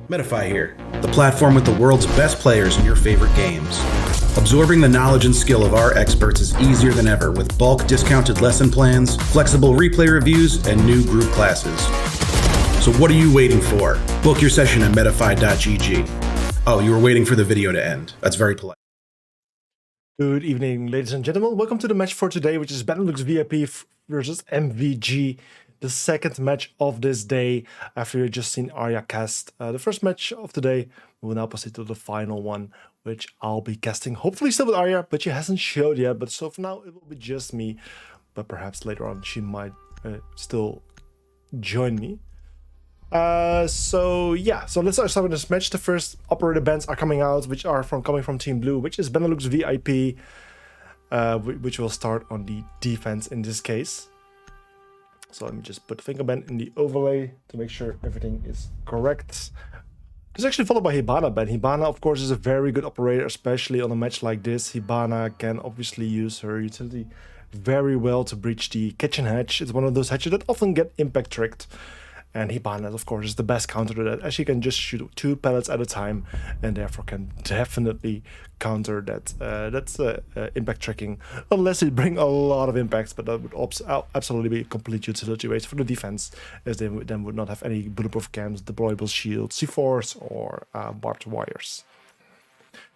MetaFi here, the platform with the world's best players in your favorite games. Absorbing the knowledge and skill of our experts is easier than ever with bulk discounted lesson plans, flexible replay reviews, and new group classes. So what are you waiting for? Book your session at metafi.gg. Oh, you were waiting for the video to end. That's very polite. Good evening, ladies and gentlemen. Welcome to the match for today, which is Benelux VIP versus MvG. The second match of this day after you just seen Arya cast the first match of the day. We will now proceed to the final one, which I'll be casting, hopefully still with Arya, but she hasn't showed yet. But so for now, it will be just me. But perhaps later on, she might still join me. So let's start with this match. The first operator bands are coming out, which are coming from Team Blue, which is Benelux VIP, which will start on the defense in this case. So let me just put the finger band in the overlay to make sure everything is correct. This is actually followed by Hibana band. Hibana, of course, is a very good operator, especially on a match like this. Hibana can obviously use her utility very well to breach the kitchen hatch. It's one of those hatches that often get impact tricked. And Hibana, of course, is the best counter to that, as she can just shoot 2 pellets at a time, and therefore can definitely counter that impact tracking, unless it bring a lot of impacts. But that would absolutely be a complete utility waste for the defense, as they then would not have any bulletproof cams, deployable shields, C4s, or barbed wires.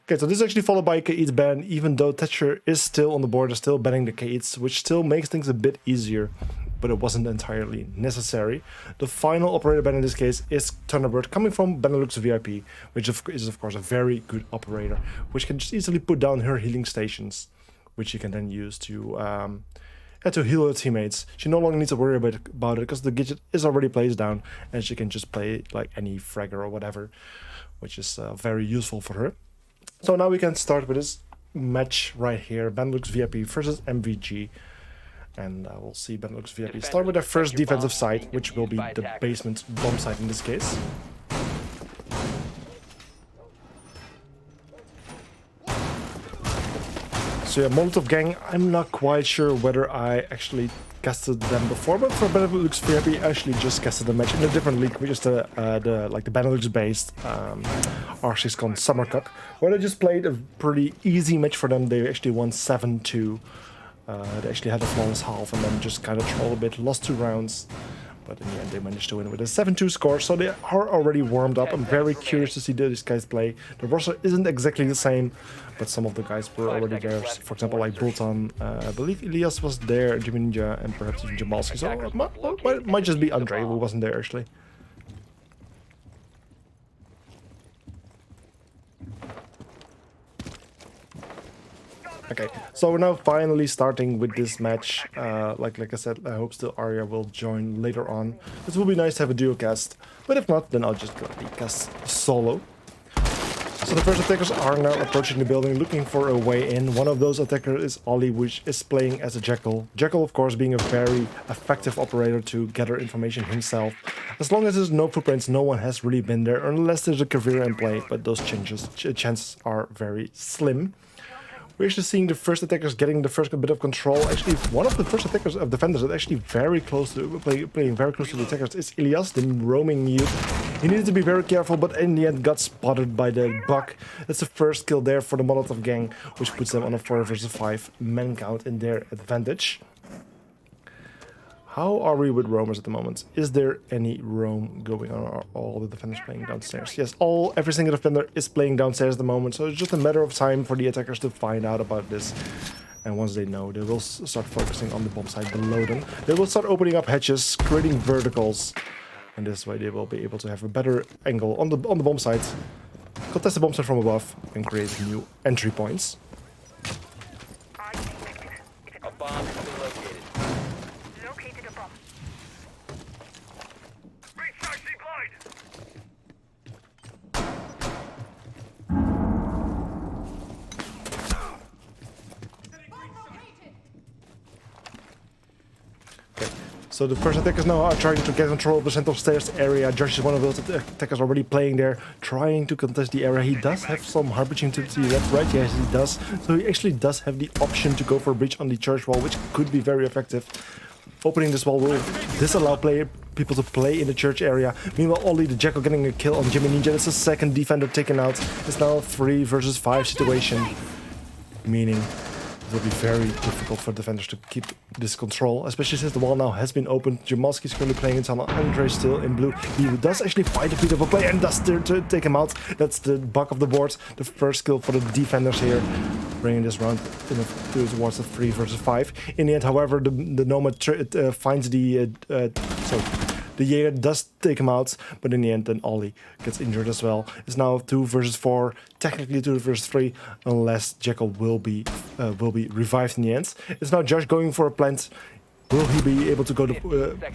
Okay, so this is actually followed by Kaid's ban, even though Thatcher is still on the board, is still banning the Kaids, which still makes things a bit easier, but it wasn't entirely necessary. The final operator ban in this case is Thunderbird, coming from Benelux VIP, which is of course a very good operator, which can just easily put down her healing stations, which you can then use to heal her teammates. She no longer needs to worry about it because the gadget is already placed down, and she can just play like any fragger or whatever, which is very useful for her. So now we can start with this match right here, Benelux VIP versus MvG. And we'll see Benelux VIP start with their first defensive site, which will be the basement bomb site in this case. So yeah, Molotov Gang, I'm not quite sure whether I actually casted them before, but for Benelux VIP, I actually just casted the match in a different league, which is the Benelux-based R6Con Summer Cup, where they just played a pretty easy match for them. They actually won 7-2. They actually had a flawless half and then just kind of trolled a bit, lost 2 rounds, but in the end they managed to win with a 7-2 score, so they are already warmed up. I'm very curious to see these guys play. The roster isn't exactly the same, but some of the guys were already there. For example, like Bultan, I believe Elias was there, Jimmy Ninja, and perhaps even Jamalski, so it might just be Andre who wasn't there actually. Okay, so we're now finally starting with this match. Like I said, I hope still Arya will join later on. This will be nice to have a duo cast, but if not, then I'll just gladly cast solo. So the first attackers are now approaching the building, looking for a way in. One of those attackers is Ollie, which is playing as a Jackal. Jackal, of course, being a very effective operator to gather information himself. As long as there's no footprints, no one has really been there, unless there's a Kavira in play, but those chances are very slim. We're actually seeing the first attackers getting the first bit of control. Actually, one of the first attackers of defenders that actually very close to playing very close to the attackers is Elias, the roaming mute. He needed to be very careful, but in the end got spotted by the Buck. That's the first kill there for the Molotov Gang, which puts them on a 4 versus 5 man count in their advantage. How are we with roamers at the moment? Is there any roam going on? Are all the defenders playing downstairs? Yes, every single defender is playing downstairs at the moment, so it's just a matter of time for the attackers to find out about this. And once they know, they will start focusing on the bomb site below them. They will start opening up hatches, creating verticals, and this way they will be able to have a better angle on the bomb site, contest the bomb site from above, and create new entry points. A bomb has been located. So the first attackers now are trying to get control of the central stairs area. Josh is one of those attackers already playing there, trying to contest the area. He does have some hard breaching utility, that's right, yes he does. So he actually does have the option to go for a breach on the church wall, which could be very effective. Opening this wall will disallow people to play in the church area. Meanwhile, Ollie the Jackal getting a kill on Jimmy Ninja. That's the second defender taken out. It's now a 3 versus 5 situation, meaning it will be very difficult for defenders to keep this control, especially since the wall now has been opened. Jamalski is currently playing in tunnel. Andre still in blue. He does actually fight a bit of a play and does to take him out. That's the bug of the board. The first kill for the defenders here, bringing this round towards the 3 versus 5. In the end, however, the Nomad finds the the Jaeger does take him out, but in the end, then Ollie gets injured as well. It's now 2 versus 4, technically 2 versus 3, unless Jackal will be revived in the end. It's now Josh going for a plant. Will he be able to go to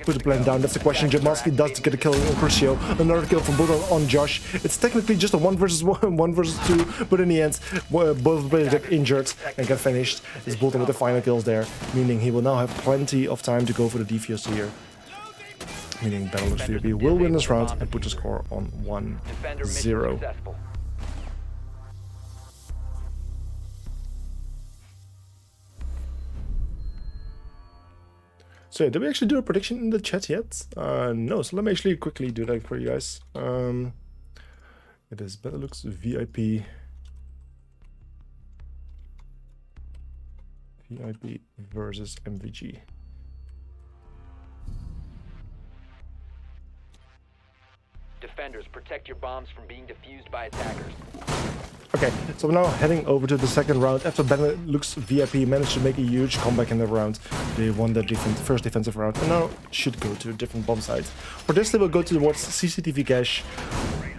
put the plant down? That's the question. Jamalski does get a kill on Crucio. Another kill from Bulldog on Josh. It's technically just a 1 versus 1, 1 versus 2, but in the end, both players get injured and get finished. It's Bulldog with the final kills there, meaning he will now have plenty of time to go for the defuse here. Meaning Benelux VIP will win this round and put the score on 1-0. So yeah, did we actually do a prediction in the chat yet? No, so let me actually quickly do that for you guys. It is Benelux VIP. VIP versus MvG. Defenders, protect your bombs from being defused by attackers. Okay, so we're now heading over to the second round. After Benelux VIP managed to make a huge comeback in the round, they won their first defensive round and now should go to a different bomb site. For this, they will go towards CCTV cache,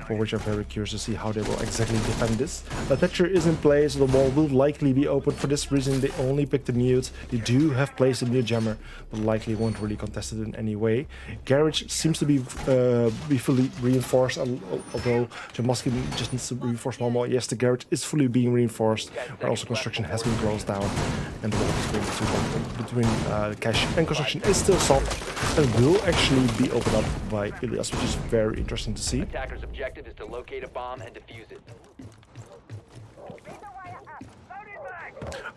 for which I'm very curious to see how they will exactly defend this. The Thatcher is in place, so the wall will likely be open. For this reason, they only picked the mute. They do have placed a mute jammer, but likely won't really contest it in any way. Garage seems to be fully reinforced, although Jamalski just needs to reinforce one more. Yes, the garage is fully being reinforced, but also construction has been closed down, and the wall between cache and construction is still soft and will actually be opened up by Ilias, which is very interesting to see. Attacker's objective is to locate a bomb and defuse it.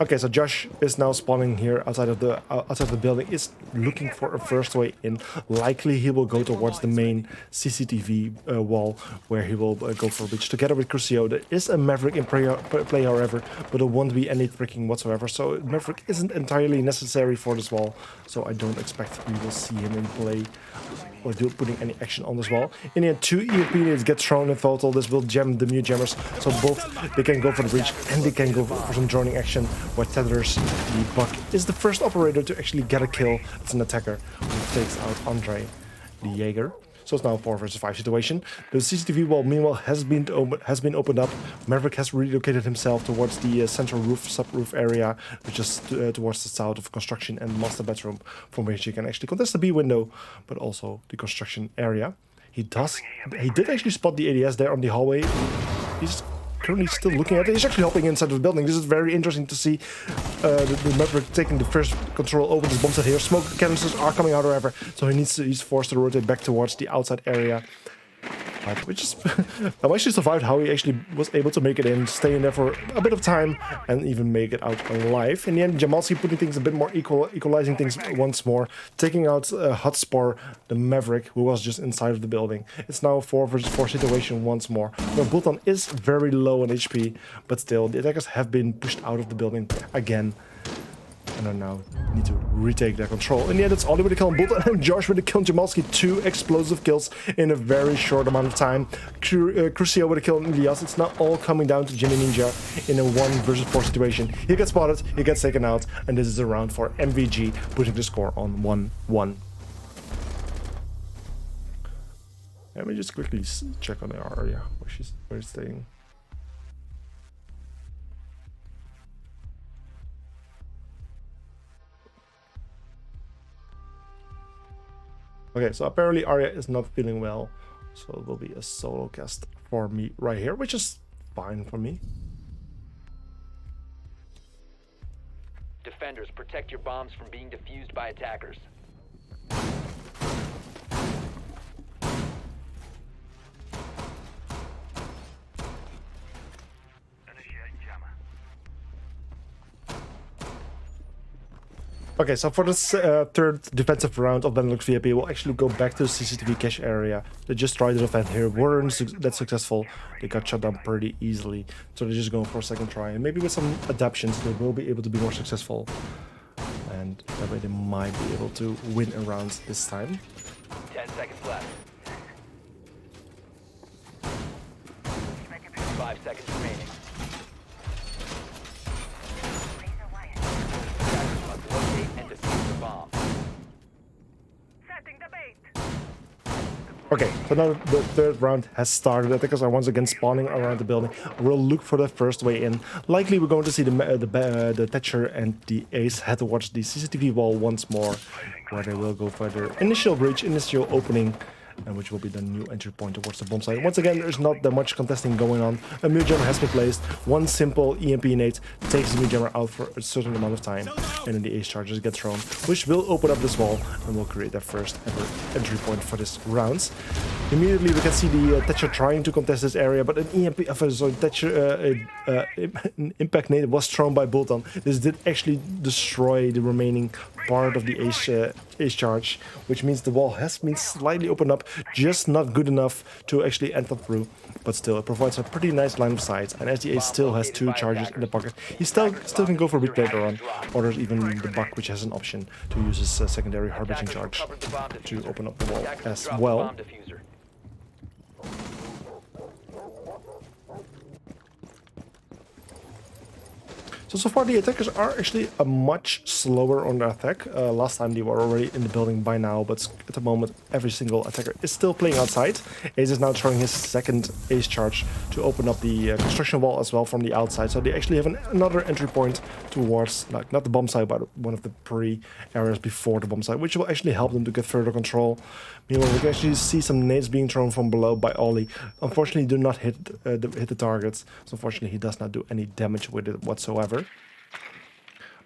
Okay, so Josh is now spawning here outside of the building, is looking for a first way in. Likely he will go towards the main CCTV wall, where he will go for a breach together with Crucio. There is a Maverick in play, however, but there won't be any tricking whatsoever. So Maverick isn't entirely necessary for this wall. So I don't expect we will see him in play or putting any action on this wall. In the end, 2 EMP units get thrown in total. This will jam the mute jammers, so both they can go for the breach and they can go for some droning action. Where Tethers, the Buck, is the first operator to actually get a kill. It's an attacker who takes out Andre, the Jaeger. So it's now a 4 versus 5 situation. The CCTV wall, meanwhile, has been opened up. Maverick has relocated himself towards the central roof, sub-roof area, which is towards the south of construction and master bedroom, from which you can actually contest the B window, but also the construction area. He did actually spot the ADS there on the hallway. He's currently still looking at it. He's actually hopping inside of the building. This is very interesting to see the Maverick taking the first control over this bomb set here. Smoke canisters are coming out, however, so he's forced to rotate back towards the outside area. Which is I'm actually survived how he actually was able to make it in, stay in there for a bit of time, and even make it out alive. In the end, Jamalski putting things a bit more equalizing things once more, taking out Hotspur, the Maverick, who was just inside of the building. It's now a 4 versus 4 situation once more. Now, Bulton is very low on HP, but still, the attackers have been pushed out of the building again. And are now need to retake their control. In the end, it's Ollie with the kill on Bulton and Josh with the kill on Jamalski. 2 explosive kills in a very short amount of time. Crucio with a kill on Ilias. It's now all coming down to Jimmy Ninja in a 1 versus 4 situation. He gets spotted, he gets taken out, and this is a round for MvG, putting the score on 1-1. Let me just quickly check on the area where it's staying. Okay, so apparently Arya is not feeling well, so it will be a solo cast for me right here, which is fine for me. Defenders, protect your bombs from being defused by attackers. Okay, so for this third defensive round of Benelux VIP, we'll actually go back to the CCTV cache area. They just tried to defend here, weren't that successful. They got shut down pretty easily, so they're just going for a second try. And maybe with some adaptations, they will be able to be more successful. And that way they might be able to win a round this time. 10 seconds left. 5 seconds remaining. Attackers must locate and defuse the bomb. Setting the bait. Okay, so now the third round has started. Attackers are once again spawning around the building. We'll look for the first way in. Likely we're going to see the Thatcher and the Ace head towards the CCTV wall once more, where they will go for their initial breach, initial opening, and which will be the new entry point towards the bomb site. Once again, there's not that much contesting going on. A mute jammer has been placed. One simple EMP nade takes the mute jammer out for a certain amount of time, and then the ace charges get thrown, which will open up this wall and will create their first ever entry point for this round. Immediately, we can see the Thatcher trying to contest this area, but an an impact nade was thrown by Bolton. This did actually destroy the remaining part of the ace charge, which means the wall has been slightly opened up, just not good enough to actually enter through, but still it provides a pretty nice line of sight. And as the ace still has 2 charges in the pocket, he still can go for a bit later on, or there's even the Buck, which has an option to use his secondary harbinging charge to open up the wall as well. So far the attackers are actually much slower on their attack. Last time they were already in the building by now, but at the moment every single attacker is still playing outside. Ace is now throwing his second ace charge to open up the construction wall as well from the outside. So they actually have another entry point towards, like, not the bomb site, but one of the pre-areas before the bomb site, which will actually help them to get further control. Meanwhile, we can actually see some nades being thrown from below by Ollie. Unfortunately, do not hit the targets. So unfortunately, he does not do any damage with it whatsoever.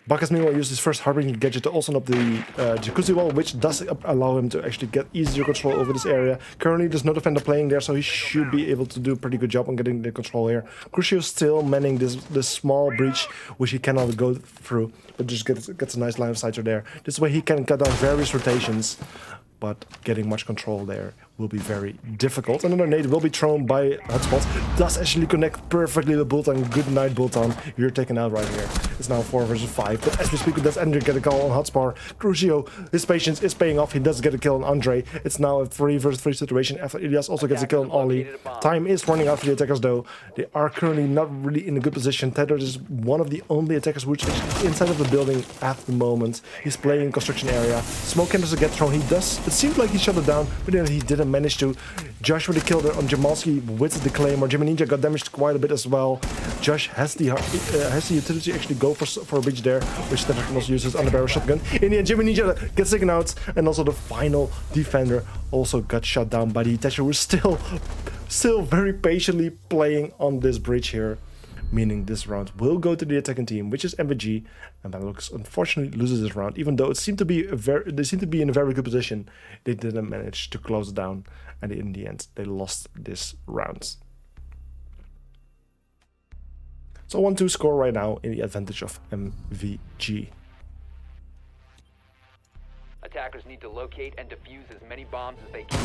Buck meanwhile used his first harbinging gadget to also open up the jacuzzi wall, which does allow him to actually get easier control over this area. Currently, there's no defender playing there, so he should be able to do a pretty good job on getting the control here. Crucio still manning this small breach, which he cannot go through, but just gets a nice line of sight there. This way he can cut down various rotations, but getting much control there will be very difficult. Another nade will be thrown by Hotspot. Does actually connect perfectly with Bolton. Good night, Bolton. You're taken out right here. It's now 4 versus 5. But as we speak, does Andre get a call on Hotspot? Crucio, his patience is paying off. He does get a kill on Andre. It's now a 3 versus 3 situation after Ilias also gets a kill on Ollie. Time is running out for the attackers though. They are currently not really in a good position. Tether is one of the only attackers which is inside of the building at the moment. He's playing in construction area. Smoke cannons get thrown. It seemed like he shut it down, but then he didn't manage to. Josh with the kill there on Jamalski with the claymore. Jimmy Ninja got damaged quite a bit as well. Josh has the utility to actually go for a breach there, which Tether can also use his underbarrel shotgun. In the end, Jimmy Ninja gets taken out, and also the final defender also got shot down by the Thatcher, who is still very patiently playing on this bridge here. Meaning this round will go to the attacking team, which is MvG, and Benelux unfortunately loses this round, even though it seemed to be they seem to be in a very good position. They didn't manage to close it down, and in the end they lost this round. So 1-2 score right now in the advantage of MvG. Attackers need to locate and defuse as many bombs as they can.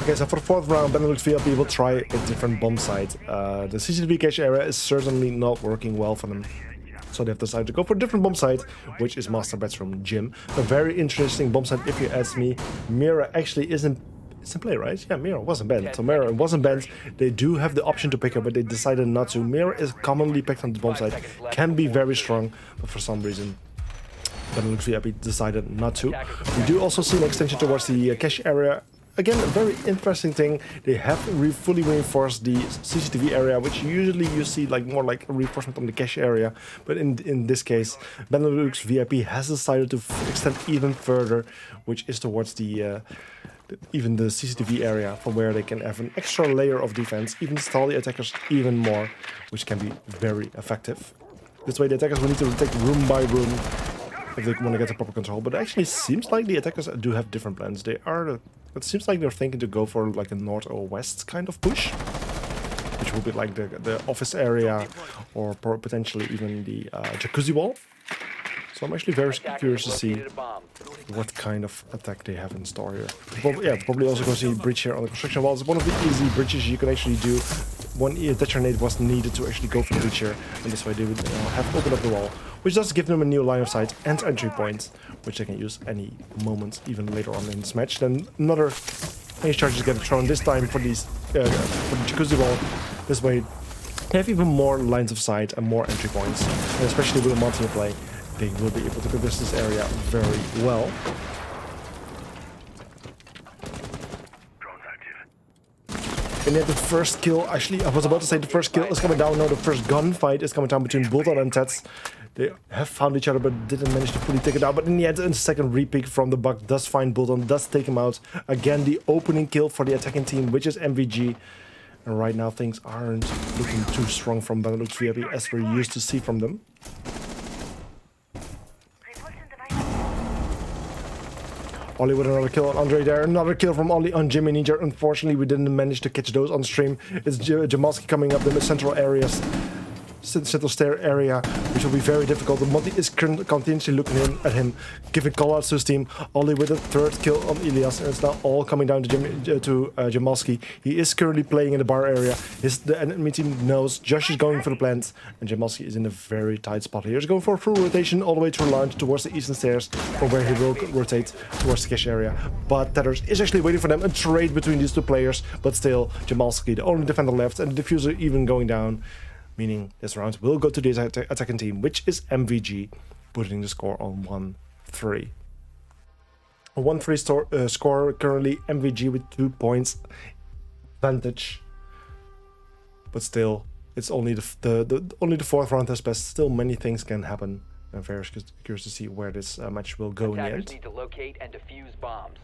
Okay, so for the 4th round, Benelux VIP will try a different bomb site. The CCTV cache area is certainly not working well for them. So they've decided to go for a different bomb site, which is Master Bedroom Gym. A very interesting bomb site if you ask me. Mira actually isn't... It's in play, right? Yeah, Mira wasn't banned. So Mira wasn't banned. They do have the option to pick her, but they decided not to. Mira is commonly picked on the bomb site. Can be very strong, but for some reason Benelux VIP decided not to. We do also see an extension towards the cache area. Again, a very interesting thing. They have fully reinforced the CCTV area, which usually you see like more like a reinforcement on the cache area. But in this case, Benelux VIP has decided to extend even further, which is towards the even the CCTV area, from where they can have an extra layer of defense, even stall the attackers even more, which can be very effective. This way the attackers will need to take room by room if they want to get the proper control. But it actually seems like the attackers do have different plans. It seems like they're thinking to go for like a north or west kind of push, which will be like the office area or potentially even the jacuzzi wall. So I'm actually very curious to see what kind of attack they have in store here. Probably also going to see a breach here on the construction wall. It's one of the easy breaches you can actually do. One detonate was needed to actually go for the breach here, and this way they would have opened up the wall, which does give them a new line of sight and entry point, which they can use any moment, even later on in this match. Then another ace charges get thrown, this time for these for the jacuzzi wall. This way they have even more lines of sight and more entry points, and especially with a multi play, they will be able to conquer this area very well. And then the first kill, actually I was about to say the first kill is coming down, no, the first gunfight is coming down between Bulldog and Tats. They have found each other but didn't manage to fully take it out, but in the end a second repick from the Buck does find Bulldog, does take him out. Again the opening kill for the attacking team, which is MvG. And right now things aren't looking too strong from Benelux VIP as we're used to see from them. Ollie with another kill on Andre there. Another kill from Ollie on Jimmy Ninja. Unfortunately, we didn't manage to catch those on stream. It's Jamalski coming up in the central areas. Central stair area, which will be very difficult. The Monty is continuously looking at him, giving callouts to his team. Ollie with a third kill on Elias, and it's now all coming down to Jamalski. He is currently playing in the bar area. The enemy team knows Josh is going for the plants, and Jamalski is in a very tight spot here. He's going for a full rotation all the way through lounge towards the eastern stairs, from where he will rotate towards the cache area. But Tethers is actually waiting for them, a trade between these two players, but still Jamalski, the only defender left, and the diffuser even going down. Meaning this round will go to the attacking team, which is MvG, putting the score on 1-3. A 1-3 score currently, MvG with 2 points advantage. But still, it's only only the fourth round has passed. Still, many things can happen. I'm very curious to see where this match will go in the end. Need to locate and defuse bombs.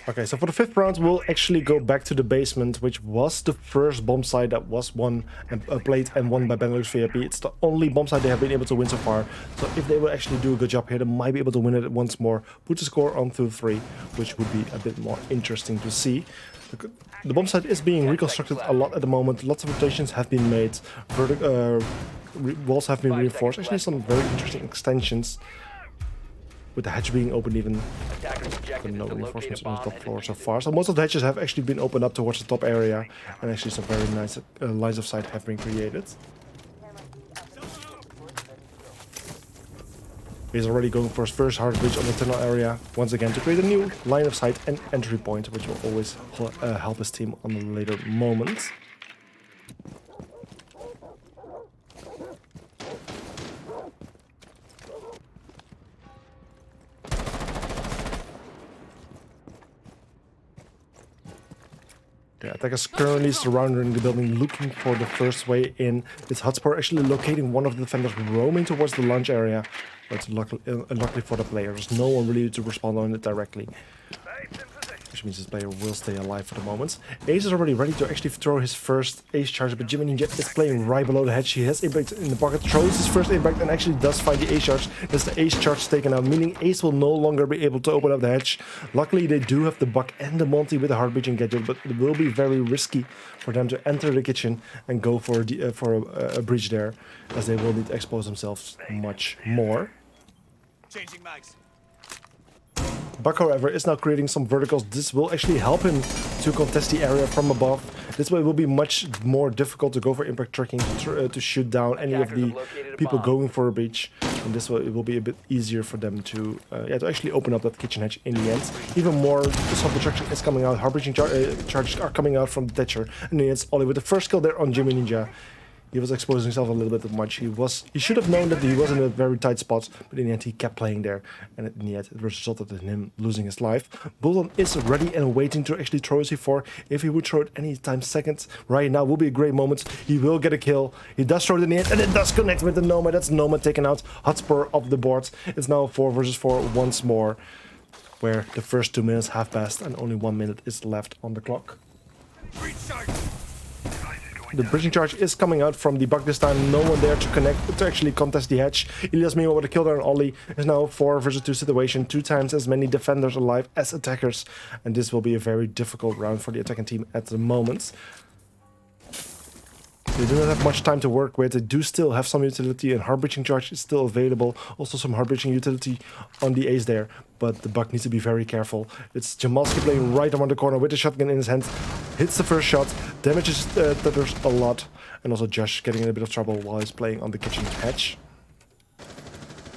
Okay, so for the fifth round, we'll actually go back to the basement, which was the first bomb site that was won and played and won by Benelux VIP. It's the only bomb site they have been able to win so far. So if they will actually do a good job here, they might be able to win it once more, put the score on 2-3, which would be a bit more interesting to see. The bomb site is being reconstructed a lot at the moment. Lots of rotations have been made. Walls have been reinforced. Actually, some very interesting extensions. With the hatch being opened even, but no reinforcements on the top floor so far. So most of the hatches have actually been opened up towards the top area, and actually some very nice lines of sight have been created. He's already going for his first hard bridge on the tunnel area, once again to create a new line of sight and entry point, which will always help his team on the later moments. The attackers currently surrounding the building, looking for the first way in. This hotspot actually locating one of the defenders roaming towards the launch area. But luckily for the player, there's no one really to respond on it directly. Which means this player will stay alive for the moment. Ace is already ready to actually throw his first ace charge, but Jimmy Ninja is playing right below the hedge. He has impact in the pocket, throws his first impact and actually does find the ace charge. That's the ace charge taken out, meaning Ace will no longer be able to open up the hedge. Luckily they do have the Buck and the Monty with the hard breaching gadget, but it will be very risky for them to enter the kitchen and go for a breach there, as they will need to expose themselves much more. Changing mags. Buck, however, is now creating some verticals. This will actually help him to contest the area from above. This way it will be much more difficult to go for impact tracking, to shoot down any of the people going for a breach. And this way it will be a bit easier for them to actually open up that kitchen hatch in the end. Even more self-destruction is coming out. Hard breaching charges are coming out from the Thatcher. And in the end, Ollie with the first kill there on Jimmy Ninja. He was exposing himself a little bit too much. He should have known that he was in a very tight spot, but in the end he kept playing there, and in the end it resulted in him losing his life. Bulldon is ready and waiting to actually throw his C4. If he would throw it anytime seconds, right now will be a great moment. He will get a kill. He does throw it in the end, and it does connect with the Nomad. That's Nomad taken out. Hotspur of the board. It's now 4 versus 4 once more, where the first 2 minutes have passed and only 1 minute is left on the clock. The bridging charge is coming out from the Buck this time. No one there to connect, to actually contest the hatch. Elias meanwhile with a kill there on Ollie is now 4 versus 2 situation. 2 times as many defenders alive as attackers. And this will be a very difficult round for the attacking team at the moment. They do not have much time to work with. They do still have some utility, and hard breaching charge is still available. Also some hard breaching utility on the ace there, but the Buck needs to be very careful. It's Jamalski playing right around the corner with the shotgun in his hand. Hits the first shot, damages Tethers a lot, and also Josh getting in a bit of trouble while he's playing on the kitchen hatch.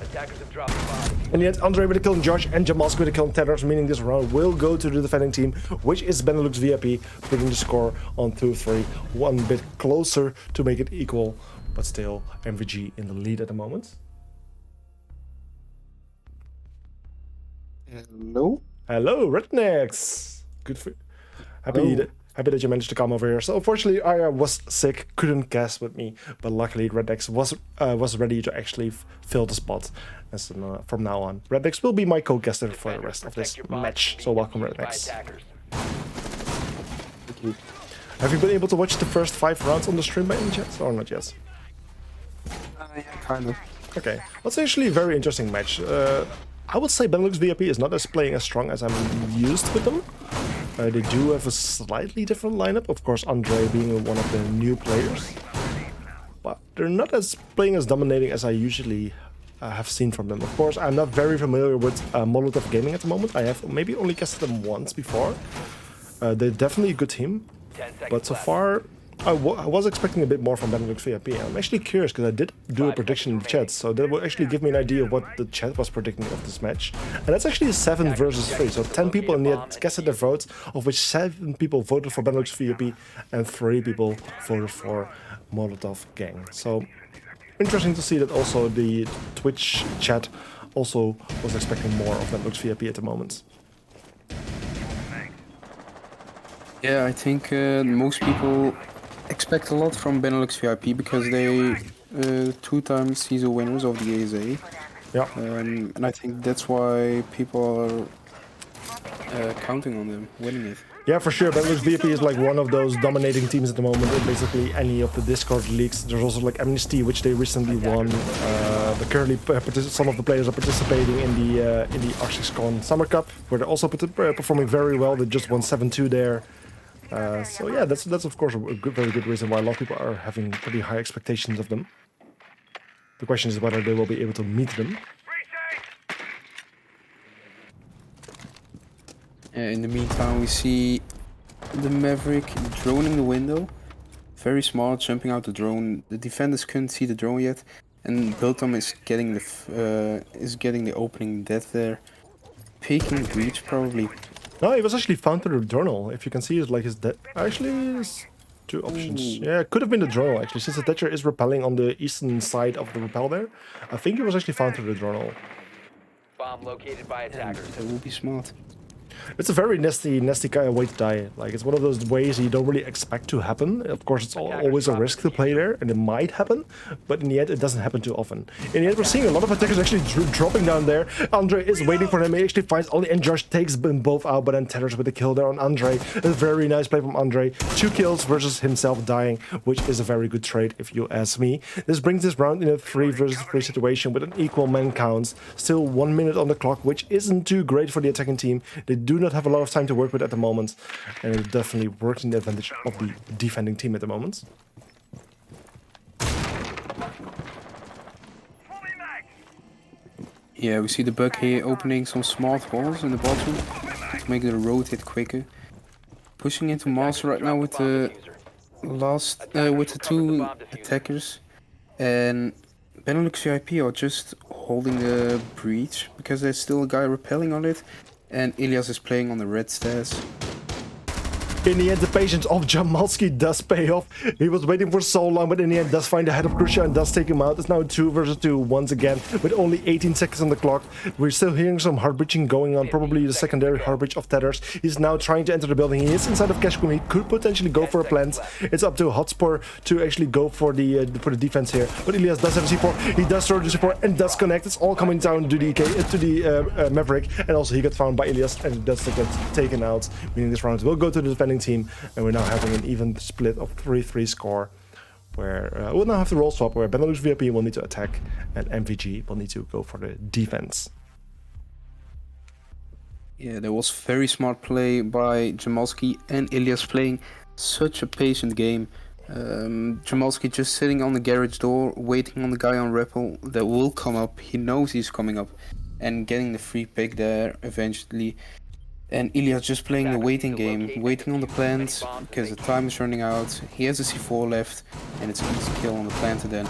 Attackers have dropped the bomb. In the end, Andre with a kill on Josh and Jamalski with a kill on Tethers, meaning this round will go to the defending team, which is Benelux VIP, putting the score on 2-3, one bit closer to make it equal, but still MvG in the lead at the moment. Hello? Hello, Rednecks! Good for Hello. Happy that you managed to come over here. So unfortunately, I was sick, couldn't guest with me, but luckily Rednecks was ready to actually fill the spot. And so from now on, Rednecks will be my co-guester for the rest of this match. So welcome, Rednecks. Thank you. Have you been able to watch the first 5 rounds on the stream by any chance, or not yet? Yeah, kind of. Okay, well, it's actually a very interesting match. I would say Benelux VIP is not as playing as strong as I'm used with them. They do have a slightly different lineup, of course Andre being one of the new players. But they're not as playing as dominating as I usually have seen from them. Of course, I'm not very familiar with Molotov Gaming at the moment. I have maybe only casted them once before. They're definitely a good team, but so far I was expecting a bit more from Benelux VIP. I'm actually curious because I did do a prediction in the chat, so that will actually give me an idea of what the chat was predicting of this match. And that's actually a 7 versus 3, so 10 people in the end casted their votes, of which 7 people voted for Benelux VIP and 3 people voted for Molotov Gang. So interesting to see that also the Twitch chat also was expecting more of Benelux VIP at the moment. Yeah, I think most people expect a lot from Benelux VIP because they 2-time season winners of the ESA. Yeah. And I think that's why people are counting on them winning it. Yeah, for sure. Benelux VIP is like one of those dominating teams at the moment in basically any of the Discord leagues. There's also like Amnesty, which they recently won. But currently, some of the players are participating in the ArcticCon Summer Cup, where they're also performing very well. They just won 7-2 there. So yeah, that's of course a very good reason why a lot of people are having pretty high expectations of them. The question is whether they will be able to meet them. In the meantime, we see the Maverick droning the window. Very small, jumping out the drone. The defenders couldn't see the drone yet, and Biltom is getting the opening dead there. Peeking breach probably. No, he was actually found through the journal. If you can see, it's like his dead. Actually, there's 2 options. Yeah, it could have been the journal actually, since the Thatcher is repelling on the eastern side of the rappel there. I think he was actually found through the journal. Bomb located by attackers. That would be smart. It's a very nasty kind of way to die. Like, it's one of those ways you don't really expect to happen. Of course, it's always a risk to play there, and it might happen, but in the end, it doesn't happen too often. In the end, we're seeing a lot of attackers actually dropping down there. Andre is waiting for him. He actually finds Ollie, and Josh takes them both out, but then Tethers with a kill there on Andre. A very nice play from Andre. 2 kills versus himself dying, which is a very good trade, if you ask me. This brings this round in a 3 versus 3 situation with an equal man counts. Still 1 minute on the clock, which isn't too great for the attacking team. They do not have a lot of time to work with at the moment, and it definitely works in the advantage of the defending team at the moment. Yeah, we see the Buck here opening some smart holes in the bottom to make the road hit quicker. Pushing into Master right now with the with the 2 attackers, and Benelux VIP are just holding the breach because there's still a guy repelling on it. And Elias is playing on the red stairs. In the end, the patience of Jamalski does pay off. He was waiting for so long, but in the end does find the head of Crucio and does take him out. It's now 2 versus 2 once again, with only 18 seconds on the clock. We're still hearing some heart breaching going on, probably the secondary heart breach of Tethers. He's now trying to enter the building. He is inside of Cashcoon. He could potentially go for a plant. It's up to Hotspur to actually go for the defense here. But Elias does have a C4. He does throw the C4 and does connect. It's all coming down to the Maverick, and also he got found by Elias and does get taken out. Meaning this round will go to the defending team, and we're now having an even split of 3-3 score, where we'll now have the role swap, where Benelux VIP will need to attack and MvG will need to go for the defense. Yeah, there was very smart play by Jamalski and Ilias, playing such a patient game. Jamalski just sitting on the garage door, waiting on the guy on rappel that will come up. He knows he's coming up, and getting the free pick there eventually. And Ilias just playing the waiting game, waiting on the plant, because the time is running out. He has a C4 left, and it's an easy kill on the plant then.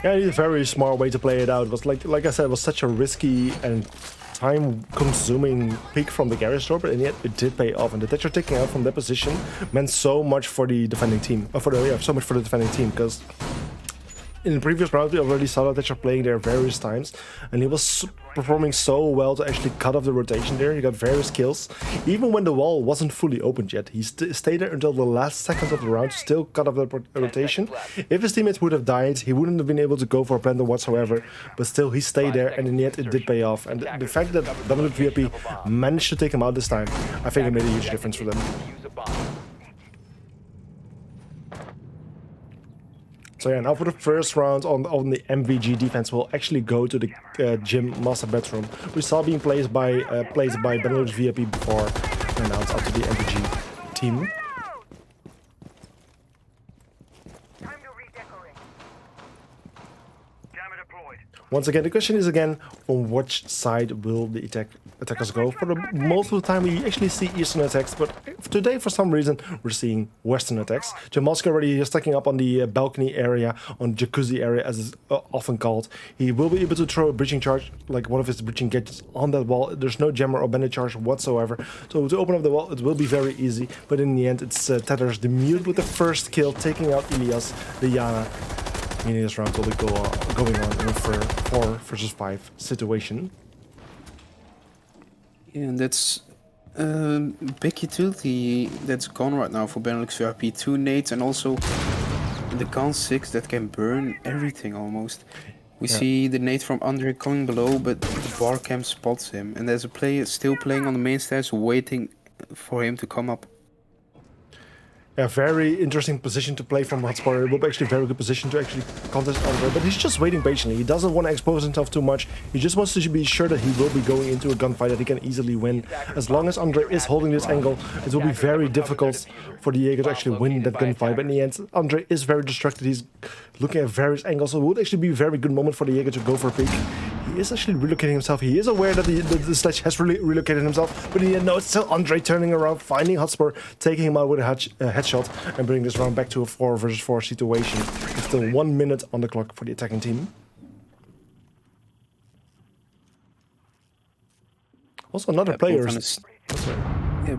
Yeah, it's a very smart way to play it out. It was like I said, it was such a risky and time-consuming pick from the garage door, but in the end it did pay off. And the Thatcher taking out from that position meant so much for the defending team, so much for the defending team, because in the previous round we already saw Thatcher playing there various times, and he was performing so well to actually cut off the rotation there. He got various kills. Even when the wall wasn't fully opened yet, he stayed there until the last seconds of the round to still cut off the rotation. If his teammates would have died, he wouldn't have been able to go for a planter whatsoever, but still he stayed there, and in the end it did pay off. And the fact that Benelux VIP managed to take him out this time, I think it made a huge difference for them. So yeah, now for the first round on the MvG defense, will actually go to the gym master bedroom. We saw being placed by Benelux VIP before, and now it's up to the MvG team. Once again, the question is again, on which side will the attackers go? For the most of the time, we actually see Eastern attacks, but today, for some reason, we're seeing Western attacks. Jamalski already is stacking up on the balcony area, on jacuzzi area, as it's often called. He will be able to throw a breaching charge, like one of his breaching gadgets, on that wall. There's no jammer or bandit charge whatsoever, so to open up the wall, it will be very easy. But in the end, it's Tethers, the mute with the first kill, taking out Elias, the Yana. Meaning this round will be going on in a 4 versus 5 situation. Yeah, and that's big utility that's gone right now for Benelux VIP. 2 nades and also the gun 6 that can burn everything almost. We see the nade from Andre coming below, but the bar cam spots him, and there's a player still playing on the main stairs waiting for him to come up. A very interesting position to play from Hotspur. It will be actually a very good position to actually contest Andre, but he's just waiting patiently. He doesn't want to expose himself too much. He just wants to be sure that he will be going into a gunfight that he can easily win. As long as Andre is holding this angle, it will be very difficult for the Jaeger to actually win that gunfight. But in the end, Andre is very distracted. He's looking at various angles, so it would actually be a very good moment for the Jaeger to go for a peek. He is actually relocating himself. He is aware that the sledge has relocated himself, but in the end, no, it's still Andre turning around, finding Hotspur, taking him out with a headshot, and bringing this round back to a 4 versus 4 situation. With still 1 minute on the clock for the attacking team. Also, another player.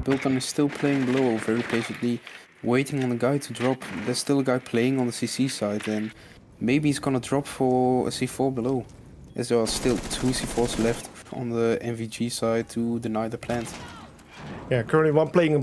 Bultan is still playing below very patiently, waiting on the guy to drop. There's still a guy playing on the CC side, and maybe he's gonna drop for a C4 below, as there are still 2 C4s left on the MvG side to deny the plant. Yeah, currently one playing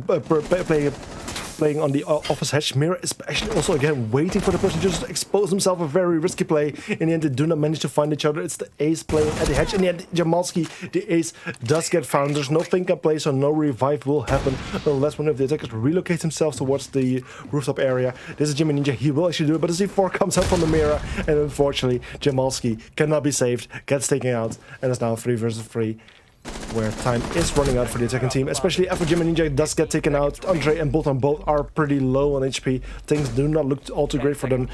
on the office hedge. Mira is actually also again waiting for the person to just expose himself. A very risky play. In the end, they do not manage to find each other. It's the ace playing at the hedge. In the end, Jamalski, the ace, does get found. There's no think up play, so no revive will happen unless one of the attackers relocates himself towards the rooftop area. This is Jimmy Ninja. He will actually do it, but the C4 comes out from the Mira, and unfortunately, Jamalski cannot be saved, gets taken out, and it's now 3 versus 3. Where time is running out for the attacking team, especially after Jimmy Ninja does get taken out. Andre and Bolton both are pretty low on HP. Things do not look all too great for them.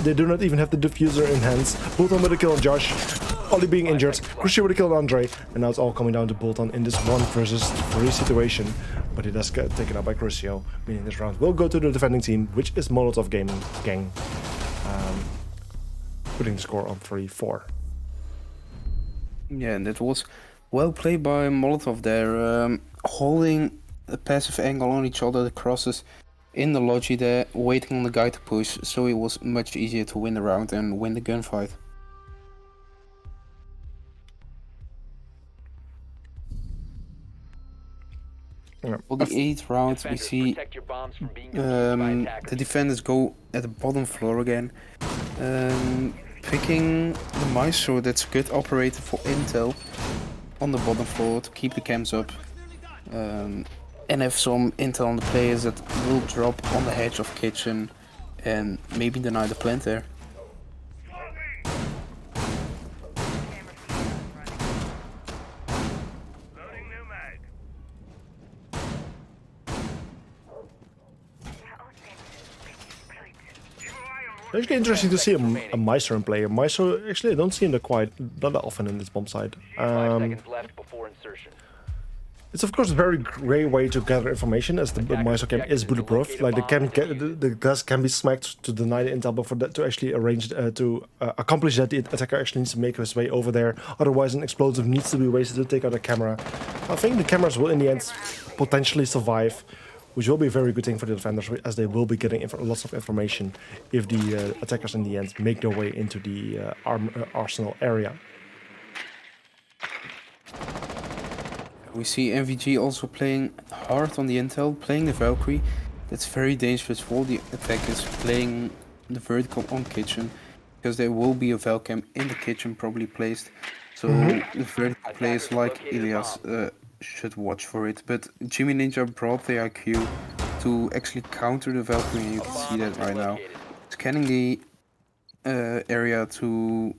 They do not even have the diffuser in hands. Bolton with a kill on Josh, Ollie being injured, Crucio with a kill on Andre, and now it's all coming down to Bolton in this 1 versus 3 situation. But he does get taken out by Crucio, meaning this round will go to the defending team, which is Molotov Gaming Gang, putting the score on 3-4. Yeah, and that was well played by Molotov there, holding a passive angle on each other, the crosses in the lodgy there, waiting on the guy to push, so it was much easier to win the round and win the gunfight. Yeah. For the 8th round, we Defenders, see protect your bombs from being defused by the attackers. defenders go at the bottom floor again, picking the Maestro. That's a good operator for intel on the bottom floor to keep the cams up, and have some intel on the players that will drop on the hedge of kitchen and maybe deny the plant there. Actually interesting to see a Maestro in play. Maestro, actually, I don't see him quite not that often in this bomb site. 5 seconds left before insertion. It's of course a very great way to gather information, as the Maestro cam is bulletproof. Like the gas can be smacked to deny the intel, but for that to actually arrange to accomplish that, the attacker actually needs to make his way over there. Otherwise, an explosive needs to be wasted to take out a camera. I think the cameras will, in the end, potentially survive, which will be a very good thing for the defenders, as they will be getting lots of information if the attackers in the end make their way into the arsenal area. We see MvG also playing hard on the intel, playing the Valkyrie. That's very dangerous for the attackers playing the vertical on kitchen, because there will be a Valcam in the kitchen probably placed. So the vertical players like Ilias should watch for it. But Jimmy Ninja brought the IQ to actually counter the Valkyrie, and you can see that right now. Scanning the area to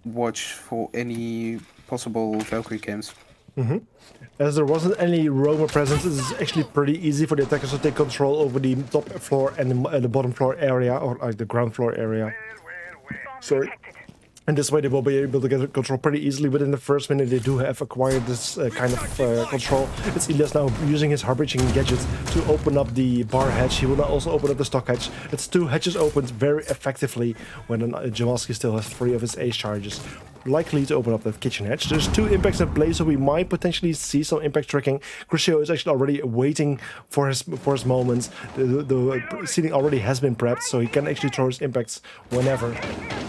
watch for any possible Valkyrie cams. As there wasn't any roamer presence, it's actually pretty easy for the attackers to take control over the top floor and the bottom floor area, or like the ground floor area. Sorry. And this way they will be able to get control pretty easily. Within the first minute they do have acquired this kind of control. It's Ilias now using his heart-breaching gadget to open up the bar hatch. He will now also open up the stock hatch. It's 2 hatches opened very effectively when Jamalski still has 3 of his ace charges. Likely to open up that kitchen hatch. There's 2 impacts in play, so we might potentially see some impact tracking. Crucio is actually already waiting for his moments. The ceiling already has been prepped, so he can actually throw his impacts whenever.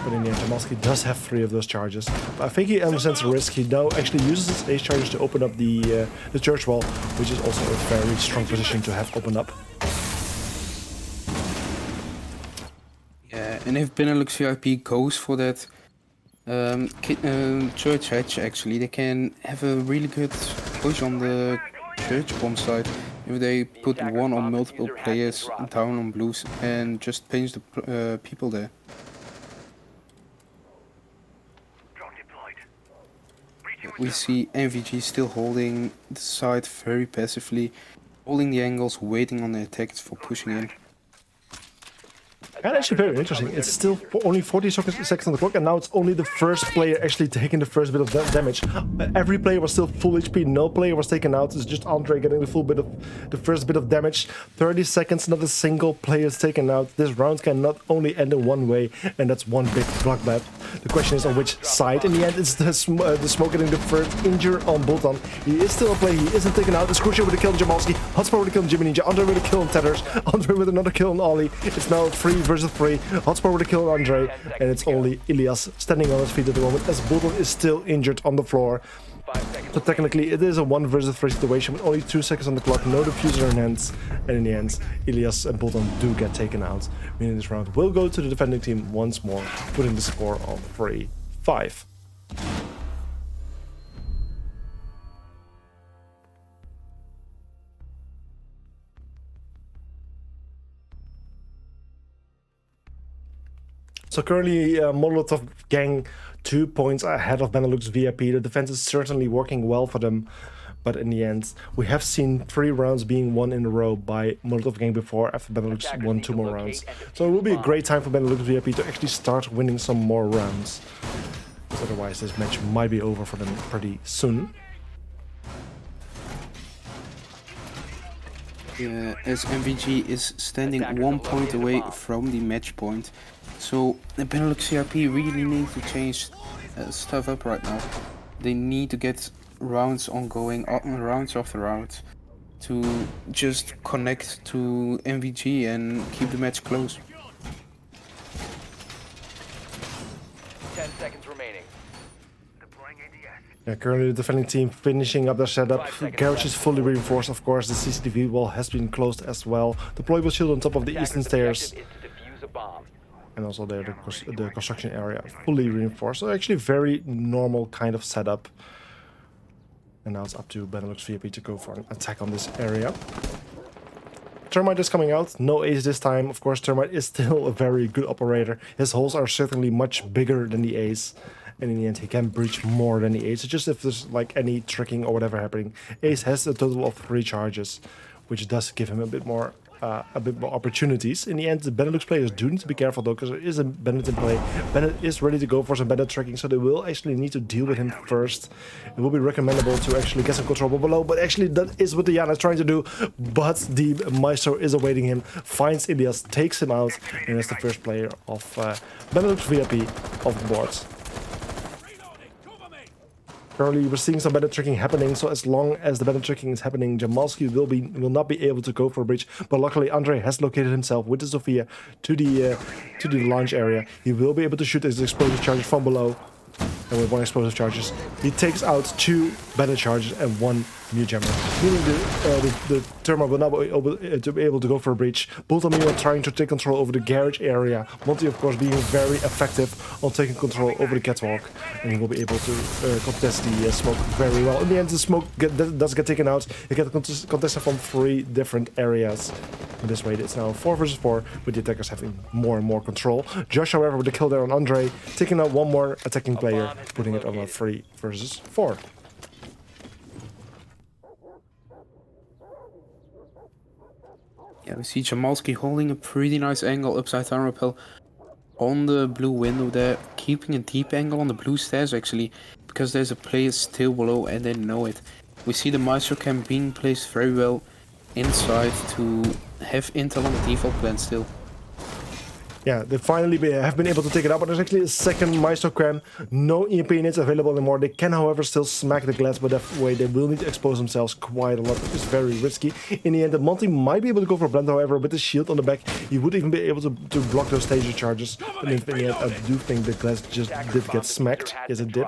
But in the end, Jamalski does have 3 of those charges. But I think he understands the risk. He now actually uses his ace charges to open up the church wall, which is also a very strong position to have opened up. Yeah, and if Benelux VIP goes for that church hatch, actually, they can have a really good push on the church bomb site if they put one or multiple players down on blues and just pinch the people there. We see MvG still holding the side very passively, holding the angles, waiting on the attackers for pushing in. And actually very interesting. It's still only 40 seconds on the clock, and now it's only the first player actually taking the first bit of damage. Every player was still full HP, no player was taken out. It's just Andre getting the first bit of damage. 30 seconds, not a single player is taken out. This round can not only end in one way, and that's one big bloodbath. The question is on which side. In the end, it's the smoke getting the first injure on Bolton. He is still in play, he isn't taken out. It's Crucio with a kill on Jamalski, Hotspur with a kill on Jimmy Ninja, Andre with a kill on Tethers, Andre with another kill on Ollie. It's now 3 versus 3. Hotspur with a kill on Andre, and it's only Ilias standing on his feet at the moment, as Bolton is still injured on the floor. So technically it is a 1 versus 3 situation with only 2 seconds on the clock, no diffuser in hands, and in the end Ilias and Bolton do get taken out, meaning this round will go to the defending team once more, putting the score on 3-5. So currently Molotov gang 2 points ahead of Benelux VIP. The defense is certainly working well for them, but in the end we have seen 3 rounds being won in a row by Molotov gang before, after Benelux won 2 more rounds. So it will be a great time for Benelux VIP to actually start winning some more rounds, because otherwise this match might be over for them pretty soon. As MvG is standing 1 point away from the match point. So the Benelux VIP really need to change stuff up right now. They need to get rounds ongoing, rounds after rounds, to just connect to MvG and keep the match close. 10 seconds remaining. Yeah, currently the defending team finishing up their setup. 5 seconds Garage left. is fully reinforced, of course. The CCTV wall has been closed as well. Deployable shield on top of the eastern Attacker's stairs. objective is to defuse a bomb. And also there, the construction area fully reinforced. So actually very normal kind of setup. And now it's up to Benelux VIP to go for an attack on this area. Termite is coming out. No ace this time. Of course, Termite is still a very good operator. His holes are certainly much bigger than the ace. And in the end, he can breach more than the ace. It's just if there's like any tricking or whatever happening. Ace has a total of 3 charges, which does give him a bit more opportunities. In the end, the Benelux players do need to be careful though, because there is a Bennett in play. Bennett is ready to go for some Bennett tracking, so they will actually need to deal with him first. It will be recommendable to actually get some control below, but actually that is what Diana is trying to do. But the Maestro is awaiting him, finds Ilias, takes him out, and is the first player of Benelux VIP off the boards. Currently, we're seeing some better tricking happening, so as long as the better tricking is happening, Jamalski will not be able to go for a breach. But luckily, Andre has located himself with the Sophia to the launch area. He will be able to shoot his explosive charges from below. And with 1 explosive charges, he takes out 2 better charges and 1 new jammer. Meaning the Therma will not be able to go for a breach. Bultamiro trying to take control over the garage area. Monty, of course, being very effective on taking control over the catwalk. And he will be able to contest the smoke very well. In the end, the smoke does get taken out. You get contested from 3 different areas. In this way, it's now 4 versus 4, with the attackers having more and more control. Josh, however, with the kill there on Andre, taking out 1 more attacking player, putting it on a 3 versus 4. Yeah, we see Jamalski holding a pretty nice angle upside down rappel on the blue window there, keeping a deep angle on the blue stairs actually, because there's a player still below and they know it. We see the Maestro cam being placed very well inside to have intel on the default plan still. Yeah, they finally have been able to take it out, but there's actually a second Maestro cam. No EMP units available anymore. They can, however, still smack the glass, but that way they will need to expose themselves quite a lot. It's very risky. In the end, the Monty might be able to go for a blend, however, with the shield on the back. He would even be able to block those taser charges. And in the end, I do think the glass just did get smacked. Yes, it did.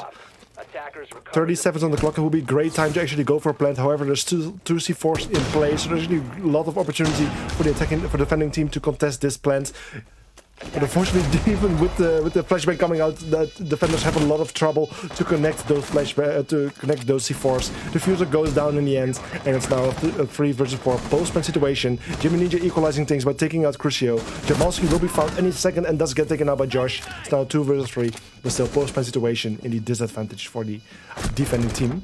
30 seconds on the clock. It will be a great time to actually go for a plant. However, there's two C4s in place, so there's actually a lot of opportunity for the defending team to contest this plant. But unfortunately, even with the flashbang coming out, the defenders have a lot of trouble to connect those C4s. The fuser goes down in the end, and it's now a 3 versus 4 post-man situation. Jimmy Ninja equalizing things by taking out Crucio. Jamalski will be found any second and does get taken out by Josh. It's now 2 versus 3, but still post-man situation in the disadvantage for the defending team.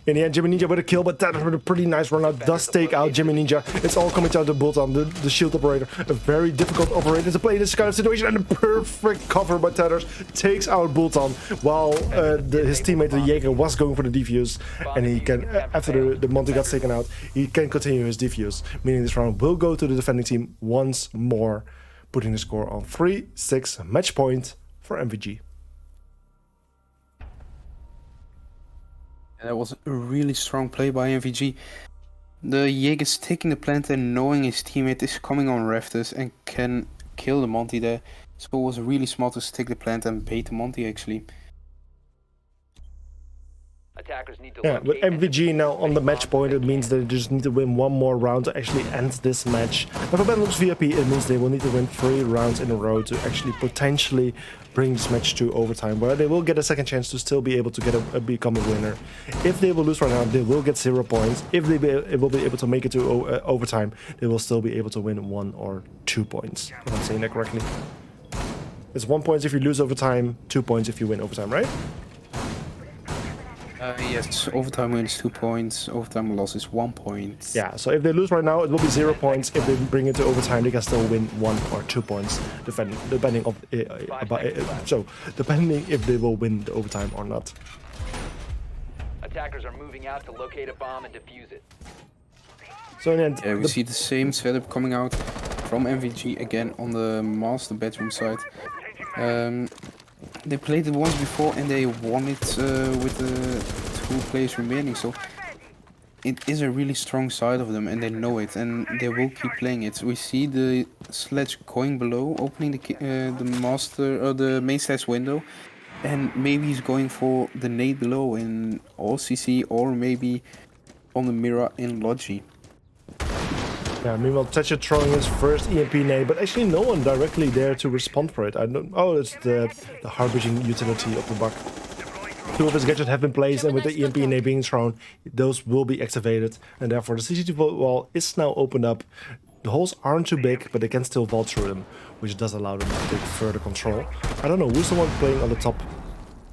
In the end, Jimmy Ninja with a kill, but that with a pretty nice run out does take out Jimmy Ninja. It's all coming down to Bulton, the shield operator. A very difficult operator to play in this kind of situation, and a perfect cover by Tethers takes out Bulton while his teammate the Jaeger was going for the defuse, and he can, after the Monty got taken out, he can continue his defuse, meaning this round will go to the defending team once more, putting the score on 3-6 match point for MvG. And that was a really strong play by MvG. The Jaeger's taking the plant and knowing his teammate is coming on rafters and can kill the Monty there. So it was really smart to take the plant and bait the Monty actually. Attackers need to Yeah, with MvG now on the match point, it means they just need to win 1 more round to actually end this match. And for Benelux VIP, it means they will need to win 3 rounds in a row to actually potentially bring this match to overtime, where they will get a second chance to still be able to become a winner. If they will lose right now, they will get 0 points. If they will be able to make it to overtime, they will still be able to win 1 or 2 points, if I'm saying that correctly. It's 1 point if you lose overtime, 2 points if you win overtime, right? Yes, overtime win is 2 points, overtime loss is 1 point. Yeah, so if they lose right now, it will be 0 points. If they bring it to overtime, they can still win 1 or 2 points, depending if they will win the overtime or not. Attackers are moving out to locate a bomb and defuse it. So in the end, Yeah, we see the same setup coming out from MvG again on the master bedroom side. they played it once before and they won it with the 2 players remaining. So it is a really strong side of them, and they know it, and they will keep playing it. We see the sledge going below, opening the master or the main sledge window, and maybe he's going for the nade below in all CC, or maybe on the mirror in Logi. Yeah, meanwhile, Thatcher throwing his first EMP nade, but actually no one directly there to respond for it. I don't. Oh, it's the harbinging utility of the bug. 2 of his gadgets have been placed, and with the EMP nade being thrown, those will be activated, and therefore the CCTV wall is now opened up. The holes aren't too big, but they can still vault through them, which does allow them to take further control. I don't know who's the one playing on the top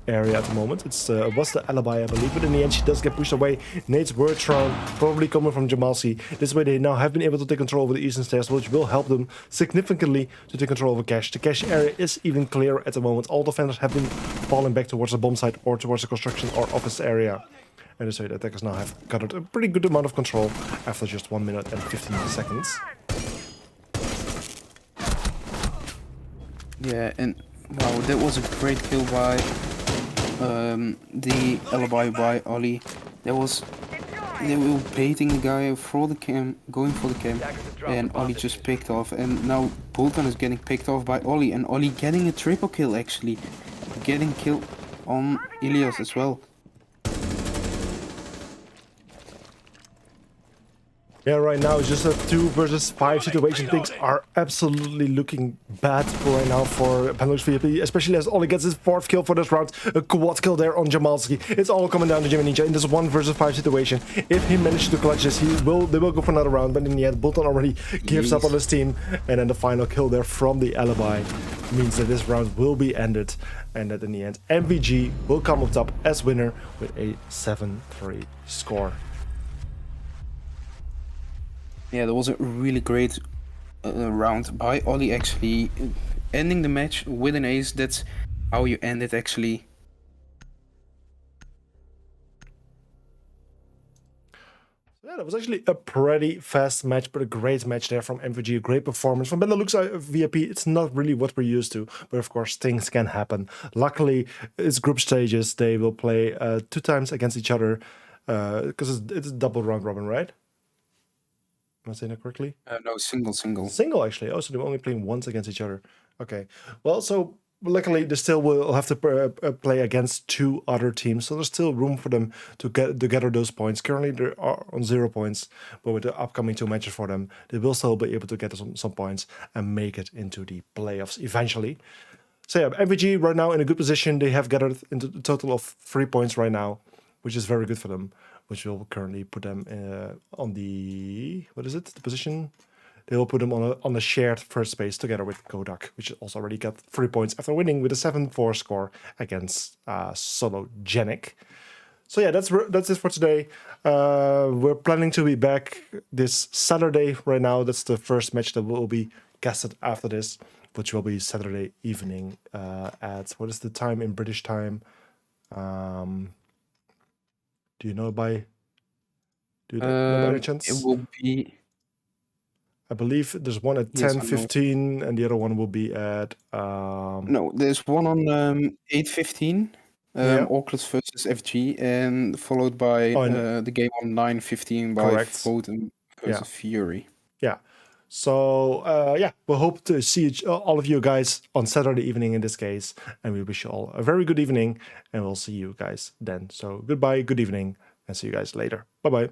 area at the moment. It was the alibi, I believe, but in the end she does get pushed away. Nades were thrown, probably coming from Jamalsi. This way they now have been able to take control over the eastern stairs, which will help them significantly to take control over cache. The cache area is even clearer at the moment. All defenders have been falling back towards the bomb site or towards the construction or office area. And this way the attackers now have gathered a pretty good amount of control after just 1 minute and 15 seconds. Yeah, and wow, that was a great kill by the alibi by Ollie. They were baiting the guy for the cam, going for the cam, and Ollie just picked off. And now Bolton is getting picked off by Ollie, and Ollie getting a triple kill actually, getting killed on Ilias as well. Yeah, right now it's just a 2 versus 5 situation. Things are absolutely looking bad right now for Benelux VIP, especially as Ollie gets his 4th kill for this round. A quad kill there on Jamalski. It's all coming down to Jimmy Ninja in this 1 versus 5 situation. If he manages to clutch this, they will go for another round, but in the end, Bolton already gives up on his team, and then the final kill there from the alibi means that this round will be ended, and that in the end, MvG will come up top as winner with a 7-3 score. Yeah, that was a really great round by Ollie actually, ending the match with an ace. That's how you end it actually. Yeah, that was actually a pretty fast match, but a great match there from MvG. A great performance from Benelux VIP. It's not really what we're used to, but of course things can happen. Luckily, it's group stages. They will play 2 times against each other because it's a double round robin, right? Am I saying that correctly? No, single. Single, actually. Oh, so they're only playing once against each other. Okay. Well, so luckily they still will have to play against 2 other teams, so there's still room for them to gather those points. Currently they are on 0 points, but with the upcoming 2 matches for them, they will still be able to get some points and make it into the playoffs eventually. So yeah, MvG right now in a good position. They have gathered into a total of 3 points right now, which is very good for them, which will currently put them on the, what is it, the position? They will put them on a shared first space together with Kodak, which also already got 3 points after winning with a 7-4 score against Sologenic. So yeah, that's it for today. We're planning to be back this Saturday right now. That's the first match that will be casted after this, which will be Saturday evening at, what is the time in British time? Do you know by any chance? It will be. I believe there's one at 10:15, and the other one will be at. No, there's one on 8:15. Auckland versus FG, and followed by the game on 9:15 by Foden versus Fury. Yeah. So yeah, we'll hope to see all of you guys on Saturday evening in this case, and we wish you all a very good evening, and we'll see you guys then. So goodbye, good evening, and see you guys later. Bye bye.